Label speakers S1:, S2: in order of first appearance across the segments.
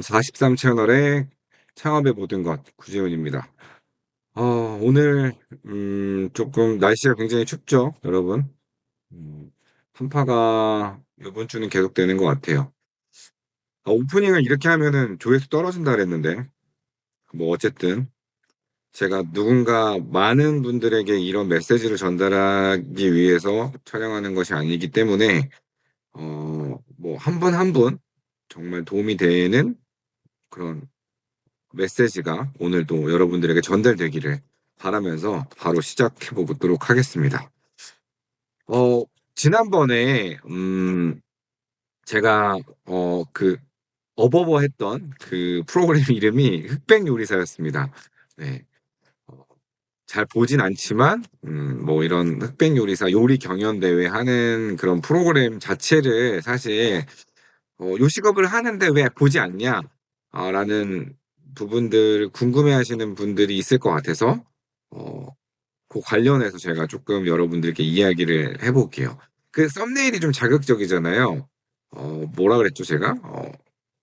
S1: 43 채널의 창업의 모든 것 구재훈입니다. 오늘 조금 날씨가 굉장히 춥죠, 여러분? 한파가 이번 주는 계속되는 것 같아요. 오프닝을 이렇게 하면은 조회수 떨어진다 그랬는데 뭐 어쨌든 제가 누군가 많은 분들에게 이런 메시지를 전달하기 위해서 촬영하는 것이 아니기 때문에 뭐 한 분 한 분 정말 도움이 되는 그런 메시지가 오늘도 여러분들에게 전달되기를 바라면서 바로 시작해 보도록 하겠습니다. 어 지난번에 제가 그 어버버했던 그 프로그램 이름이 흑백 요리사였습니다. 네. 어 잘 보진 않지만 뭐 이런 흑백 요리사 요리 경연 대회 하는 그런 프로그램 자체를 사실 '요식업을 하는데 왜 보지 않냐?' 라는 부분들을 궁금해하시는 분들이 있을 것 같아서 어 그 관련해서 제가 쪼끔 여러분들께 이야기를 해 볼게요. 그 썸네일이 좀 자극적이잖아요. 뭐라 그랬죠 제가?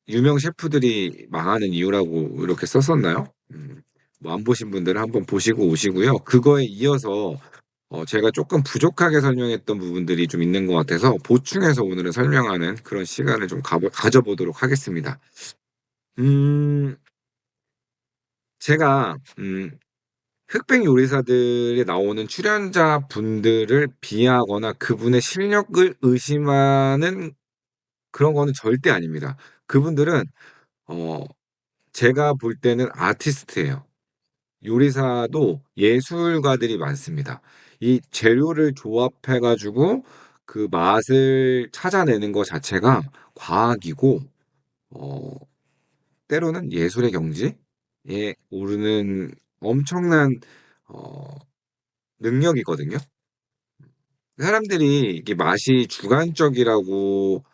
S1: 유명 셰프들이 망하는 이유라고 이렇게 썼었나요? 뭐 안 보신 분들은 한번 보시고 오시고요. 그거에 이어서 제가 쪼끔 부족하게 설명했던 부분들이 좀 있는 것 같아서 보충해서 오늘은 설명하는 그런 시간을 좀 가져 보도록 하겠습니다. 음 제가 흑백 요리사들에 나오는 출연자분들을 비하하거나 그분의 실력을 의심하는 그런 거는 절대 아닙니다. 그분들은 어 제가 볼 때는 아티스트예요. 요리사도 예술가들이 많습니다. 이 재료를 조합해 가지고 그 맛을 찾아내는 거 자체가 과학이고 어 때로는 예술의 경지에 오르는 엄청난 어 능력이거든요. 사람들이 이게 맛이 주관적이라고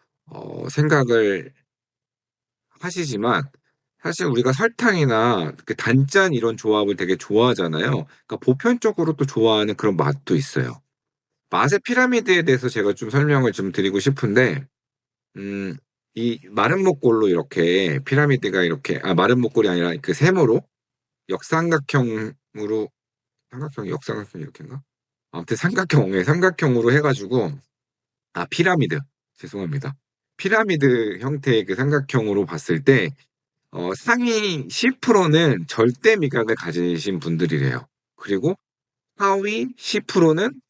S1: 생각을 하시지만 사실 우리가 설탕이나 그 단짠 이런 조합을 되게 좋아하잖아요. 그러니까 보편적으로 또 좋아하는 그런 맛도 있어요. 맛의 피라미드에 대해서 제가 좀 설명을 좀 드리고 싶은데 음 이 마른 목골로 이렇게 피라미드가 이렇게 마른 목골이 아니라 그 세모로 역삼각형으로 삼각형이 역삼각형이 이렇게인가? 아무튼 삼각형 예 삼각형으로 해 가지고 피라미드. 죄송합니다. 피라미드 형태의 그 삼각형으로 봤을 때 상위 10%는 절대 미각을 가지신 분들이래요. 그리고 하위 10%는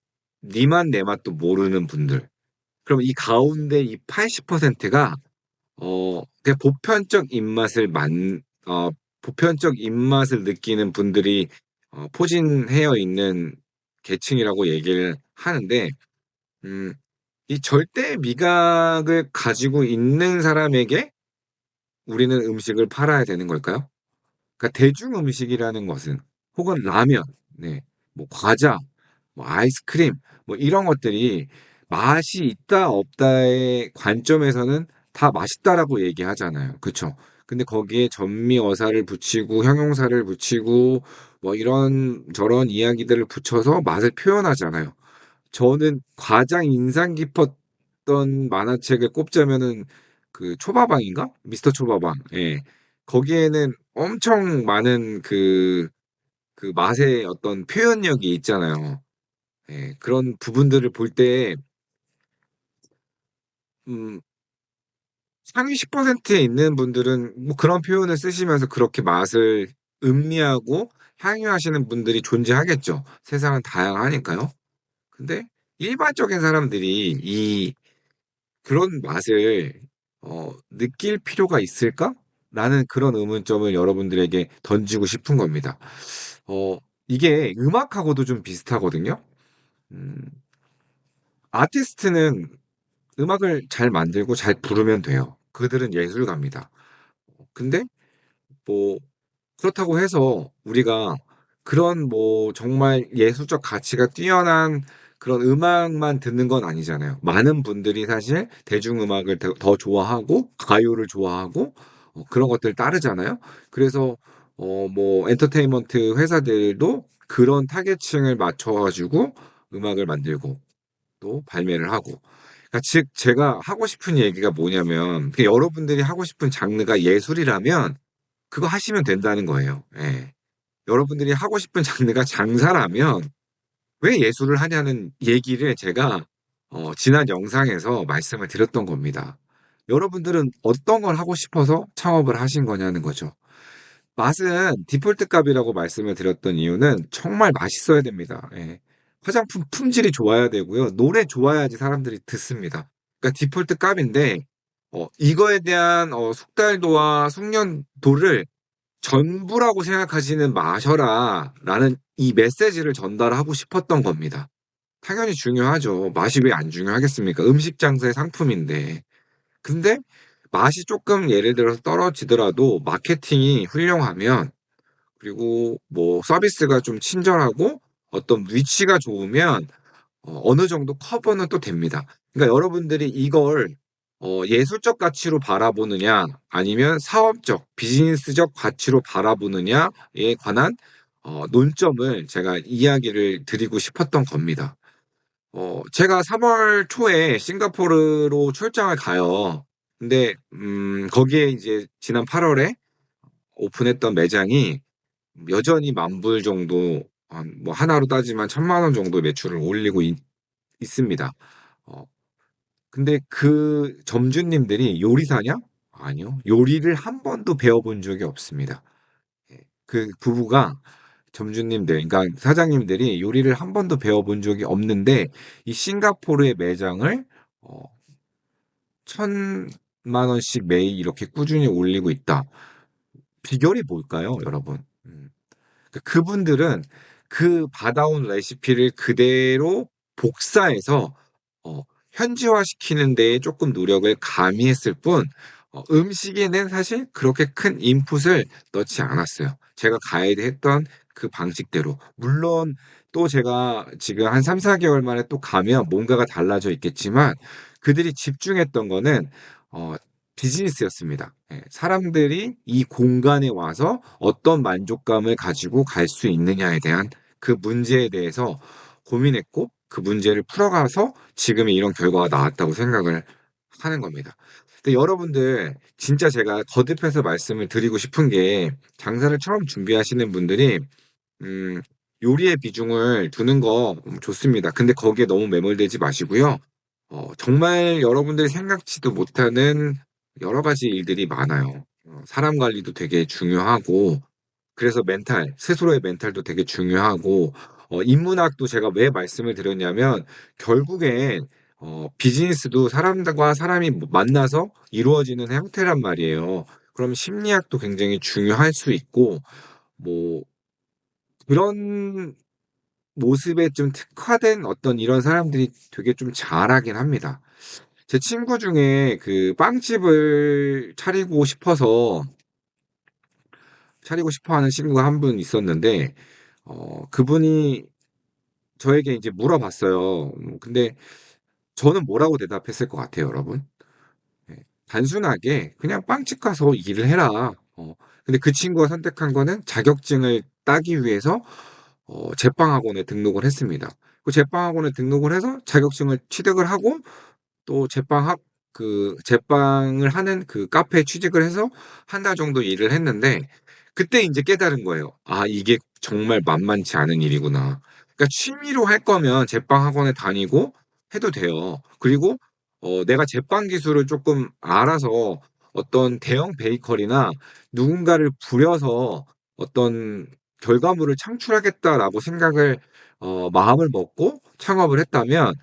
S1: 니 맛 내 맛도 모르는 분들. 그럼 이 가운데 이 80%가 그냥 보편적 입맛을 느끼는 분들이 포진해여 있는 계층이라고 얘기를 하는데 음 이 절대 미각을 가지고 있는 사람에게 우리는 음식을 팔아야 되는 걸까요? 그러니까 대중 음식이라는 것은 혹은 라면, 네, 뭐 과자, 뭐 아이스크림 뭐 이런 것들이 맛이 있다 없다의 관점에서는 다 맛있다라고 얘기하잖아요. 그쵸? 근데 거기에 전미어사를 붙이고 형용사를 붙이고 뭐 이런저런 이야기들을 붙여서 맛을 표현하잖아요. 저는 가장 인상 깊었던 만화책을 꼽자면은 그 초밥왕인가? 미스터 초밥왕. 예. 거기에는 엄청 많은 그 맛의 어떤 표현력이 있잖아요. 예. 그런 부분들을 볼 때 음 상위 10%에 있는 분들은 뭐 그런 표현을 쓰시면서 그렇게 맛을 음미하고 향유하시는 분들이 존재하겠죠. 세상은 다양하니까요. 근데 일반적인 사람들이 이 그런 맛을 '느낄 필요가 있을까?'라는 그런 의문점을 여러분들에게 던지고 싶은 겁니다. 어 이게 음악하고도 좀 비슷하거든요. 음 아티스트는 음악을 잘 만들고 잘 부르면 돼요. 그들은 예술가입니다. 근데 뭐 그렇다고 해서 우리가 그런 뭐 정말 예술적 가치가 뛰어난 그런 음악만 듣는 건 아니잖아요. 많은 분들이 사실 대중음악을 더 좋아하고 가요를 좋아하고 그런 것들을 따르잖아요. 그래서 뭐 엔터테인먼트 회사들도 그런 타겟층을 맞춰 가지고 음악을 만들고 또 발매를 하고. 그러니까 즉 제가 하고 싶은 얘기가 뭐냐면 여러분들이 하고 싶은 장르가 예술이라면 그거 하시면 된다는 거예요. 예. 여러분들이 하고 싶은 장르가 장사라면 왜 예술을 하냐는 얘기를 제가 지난 영상에서 말씀을 드렸던 겁니다. 여러분들은 어떤 걸 하고 싶어서 창업을 하신 거냐는 거죠. 맛은 디폴트 값이라고 말씀을 드렸던 이유는 정말 맛있어야 됩니다. 예. 화장품 품질이 좋아야 되고요. 노래 좋아야지 사람들이 듣습니다. 그러니까 디폴트 값인데 이거에 대한 숙달도와 숙련도를 전부라고 생각하시는 마셔라라는 이 메시지를 전달하고 싶었던 겁니다. 당연히 중요하죠. 맛이 왜 안 중요하겠습니까? 음식 장사의 상품인데. 근데 맛이 조금 예를 들어서 떨어지더라도 마케팅이 훌륭하면 그리고 뭐 서비스가 좀 친절하고 어떤 위치가 좋으면 어느 정도 커버는 또 됩니다. 그러니까 여러분들이 이걸 예술적 가치로 바라보느냐 아니면 사업적, 비즈니스적 가치로 바라보느냐에 관한 논점을 제가 이야기를 드리고 싶었던 겁니다. 제가 3월 초에 싱가포르로 출장을 가요. 근데 거기에 이제 지난 8월에 오픈했던 매장이 여전히 만 불 정도 뭐 하나로 따지면 1,000만 원 정도 매출을 올리고 있습니다. 어 근데 그 점주님들이 요리사냐? 아니요. 요리를 한 번도 배워본 적이 없습니다. 예. 그 부부가 점주님들 그러니까 사장님들이 요리를 한 번도 배워본 적이 없는데 이 싱가포르의 매장을 어 1,000만 원씩 매일 이렇게 꾸준히 올리고 있다. 비결이 뭘까요, 여러분? 그분들은 그 받아온 레시피를 그대로 복사해서 어 현지화시키는 데에 쪼끔 노력을 가미했을 뿐 음식에는 사실 그렇게 큰 인풋을 넣지 않았어요. 제가 가이드했던 그 방식대로. 물론 또 제가 지금 한 3-4 개월 만에 또 가면 뭔가가 달라져 있겠지만 그들이 집중했던 거는 어 비즈니스였습니다. 예. 사람들이 이 공간에 와서 어떤 만족감을 가지고 갈 수 있느냐에 대한 그 문제에 대해서 고민했고 그 문제를 풀어가서 지금의 이런 결과가 나왔다고 생각을 하는 겁니다. 근데 여러분들 진짜 제가 거듭해서 말씀을 드리고 싶은 게 장사를 처음 준비하시는 분들이 음 요리의 비중을 두는 거 좋습니다. 근데 거기에 너무 매몰되지 마시고요. 정말 여러분들이 생각지도 못하는 여러 가지 일들이 많아요. 사람 관리도 되게 중요하고 그래서 멘탈, 스스로의 멘탈도 되게 중요하고 인문학도 제가 왜 말씀을 드렸냐면 결국엔 비즈니스도 사람과 사람이 만나서 이루어지는 형태란 말이에요. 그럼 심리학도 굉장히 중요할 수 있고 뭐 그런 모습에 좀 특화된 어떤 이런 사람들이 되게 좀 잘하긴 합니다. 제 친구 중에 그 빵집을 차리고 싶어 하는 친구가 한 분 있었는데 그분이 저에게 이제 물어봤어요. 근데 저는 뭐라고 대답했을 것 같아요, 여러분? 예. 단순하게 "그냥 빵집 가서 일을 해라." 근데 그 친구가 선택한 거는 자격증을 따기 위해서 제빵학원에 등록을 했습니다. 그 제빵학원에 등록을 해서 자격증을 취득을 하고 또 제빵을 하는 그 카페에 취직을 해서 한 달 정도 일을 했는데 그때 인제 깨달은 거예요. '아 이게 정말 만만치 않은 일이구나.' 그러니까 취미로 할 거면 제빵 학원에 다니고 해도 돼요. 그리고 내가 제빵 기술을 쪼끔 알아서 어떤 대형 베이커리나 누군가를 부려서 어떤 '결과물을 창출하겠다.'라고 생각을 마음을 먹고 창업을 했다면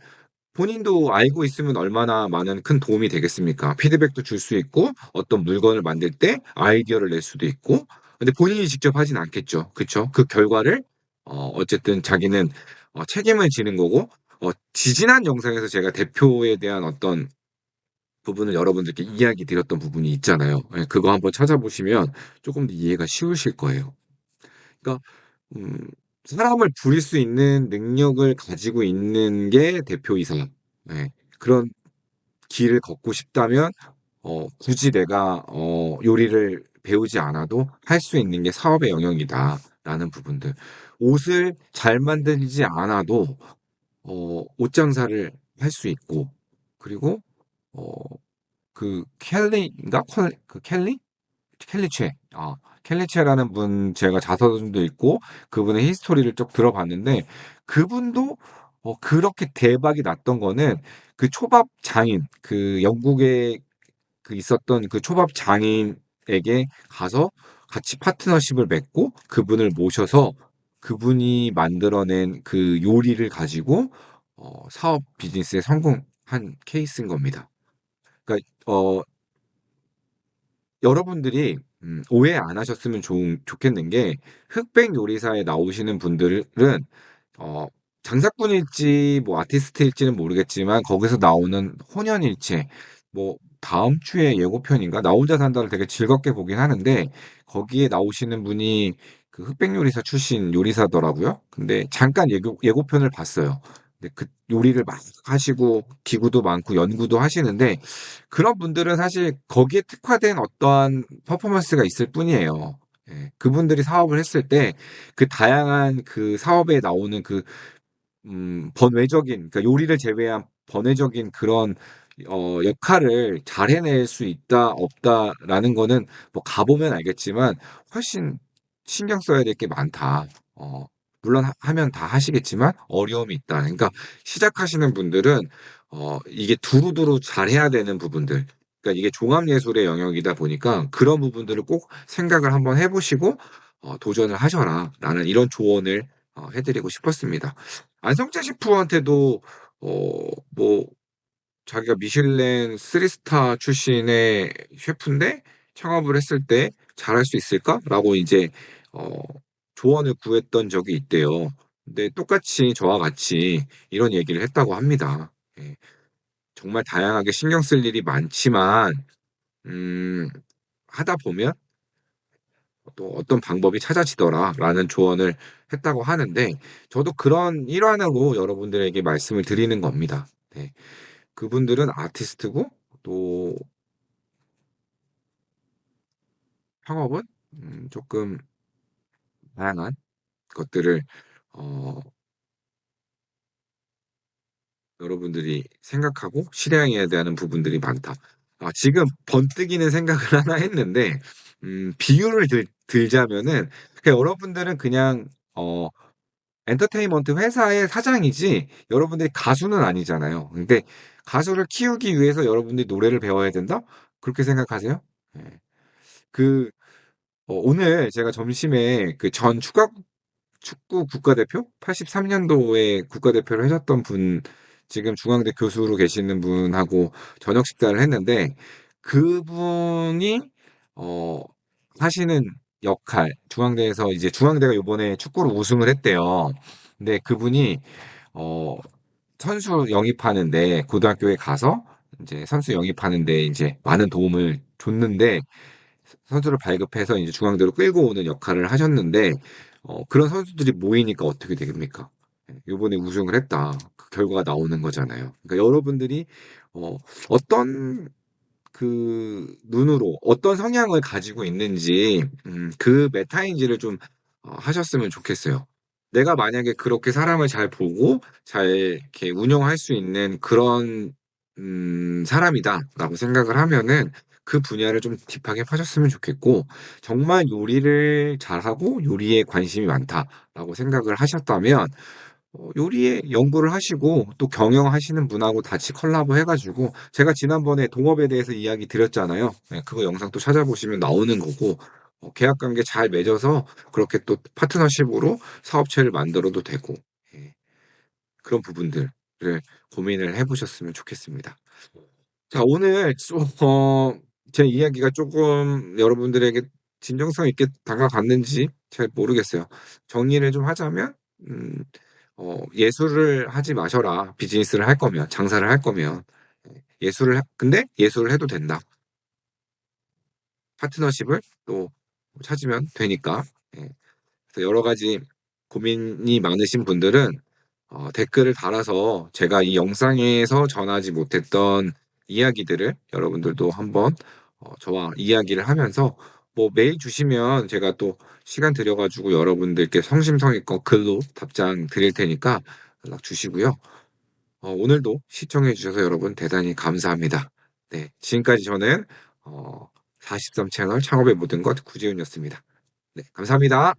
S1: 본인도 알고 있으면 얼마나 많은 큰 도움이 되겠습니까? 피드백도 줄 수 있고 어떤 물건을 만들 때 아이디어를 낼 수도 있고 근데 본인이 직접 하진 않겠죠. 그쵸? 그 결과를 어쨌든 자기는 책임을 지는 거고 지지난 영상에서 제가 대표에 대한 어떤 부분을 여러분들께 이야기 드렸던 부분이 있잖아요. 예 그거 한번 찾아보시면 쪼끔 더 이해가 쉬우실 거예요. 그러니까 음 사람을 부릴 수 있는 능력을 가지고 있는 게 대표이사 예 그런 길을 걷고 싶다면 굳이 내가 요리를 배우지 않아도 할 수 있는 게 사업의 영역이다라는 부분들. 옷을 잘 만들지 않아도 옷 장사를 할 수 있고 그리고 어 그 켈리인가? 퀄 그 켈리? 켈리체. 켈리체라는 분 제가 자서전도 읽고 그분의 히스토리를 쭉 들어봤는데 그분도 그렇게 대박이 났던 거는 그 초밥 장인 영국에 있었던 그 초밥 장인에게 가서 같이 파트너십을 맺고 그분을 모셔서 그분이 만들어낸 그 요리를 가지고 사업 비즈니스에 성공한 케이스인 겁니다. 그러니까 여러분들이 오해 안 하셨으면 좋겠는 게 흑백 요리사에 나오시는 분들은 어 장사꾼일지 뭐 아티스트일지는 모르겠지만 거기서 나오는 혼연일체 뭐 다음 주에 예고편인가 나 혼자 산다를 되게 즐겁게 보긴 하는데 거기에 나오시는 분이 그 흑백 요리사 출신 요리사더라고요. 근데 잠깐 예고편을 봤어요. 근데 그 요리를 막 하시고 기구도 많고 연구도 하시는데 그런 분들은 사실 거기에 특화된 어떠한 퍼포먼스가 있을 뿐이에요. 예. 그분들이 사업을 했을 때 그 다양한 그 사업에 나오는 번외적인 그러니까 요리를 제외한 번외적인 그런 역할을 잘 해낼 수 있다 없다라는 거는 뭐 가 보면 알겠지만 훨씬 신경 써야 될 게 많다. 물론 하면 다 하시겠지만 어려움이 있다. 그러니까 시작하시는 분들은 이게 두루두루 잘해야 되는 부분들 그러니까 이게 종합 예술의 영역이다 보니까 그런 부분들을 꼭 생각을 한번 해 보시고 "도전을 하셔라."라는 이런 조언을 해 드리고 싶었습니다. 안성재 셰프한테도 뭐 자기가 미슐랭 3 스타 출신의 셰프인데 창업을 했을 때 "잘할 수 있을까?"라고 인제 어 조언을 구했던 적이 있대요. 근데 똑같이 저와 같이 이런 얘기를 했다고 합니다. 예. 정말 다양하게 신경 쓸 일이 많지만 음 하다 보면 또 "어떤 방법이 찾아지더라."라는 조언을 했다고 하는데 저도 그런 일환으로 여러분들에게 말씀을 드리는 겁니다. 네. 그분들은 아티스트고 또 창업은 쪼끔 다양한 것들을 어 여러분들이 생각하고 실행해야 되는 부분들이 많다. 지금 번뜩이는 생각을 하나 했는데 비유를 들자면은 여러분들은 그냥 엔터테인먼트 회사의 사장이지 여러분들이 가수는 아니잖아요. 근데 '가수를 키우기 위해서 여러분들이 노래를 배워야 된다?' 그렇게 생각하세요? 예. 그 오늘 제가 점심에 그 전 축구 국가대표 83 년도에 국가대표를 하셨던 분 지금 중앙대 교수로 계시는 분하고 저녁 식사를 했는데 그분이 어 하시는 역할 중앙대에서 이제 중앙대가 요번에 축구로 우승을 했대요. 근데 그분이 어 선수 영입하는 데 고등학교에 가서 인제 선수 영입하는 데 인제 많은 도움을 줬는데 선수를 발급해서 이제 중앙대로 끌고 오는 역할을 하셨는데 그런 선수들이 모이니까 어떻게 됩니까? 예 요번에 우승을 했다. 그 결과가 나오는 거잖아요. 그러니까 여러분들이 어떤 눈으로 어떤 성향을 가지고 있는지 그 메타인지를 좀 하셨으면 좋겠어요. 내가 만약에 그렇게 사람을 잘 보고 잘 이렇게 운영할 수 있는 그런 '사람이다.'라고 생각을 하면은 그 분야를 좀 딥하게 파셨으면 좋겠고 정말 '요리를 잘하고 요리에 관심이 많다.'라고 생각을 하셨다면 요리에 연구를 하시고 또 경영하시는 분하고 같이 콜라보 해 가지고 제가 지난번에 동업에 대해서 이야기 드렸잖아요. 예 그거 영상 또 찾아보시면 나오는 거고 계약 관계 잘 맺어서 그렇게 또 파트너십으로 사업체를 만들어도 되고 예 그런 부분들을 고민을 해 보셨으면 좋겠습니다. 자 오늘 제 이야기가 쪼금 여러분들에게 진정성 있게 다가갔는지 잘 모르겠어요. 정리를 좀 하자면 음 '예술을 하지 마셔라. 비즈니스를 할 거면 장사를 할 거면. 근데 예술을 해도 된다.' 파트너십을 또 찾으면 되니까. 예. 그래서 여러 가지 고민이 많으신 분들은 댓글을 달아서 제가 이 영상에서 전하지 못했던 이야기들을 여러분들도 한번 저와 이야기를 하면서 뭐 메일 주시면 제가 또 시간 들여 가지고 여러분들께 성심성의껏 글로 답장 드릴 테니까 연락 주시고요. 오늘도 시청해 주셔서 여러분 대단히 감사합니다. 네. 지금까지 저는 43 채널 창업의 모든 것 구재훈이었습니다. 네. 감사합니다.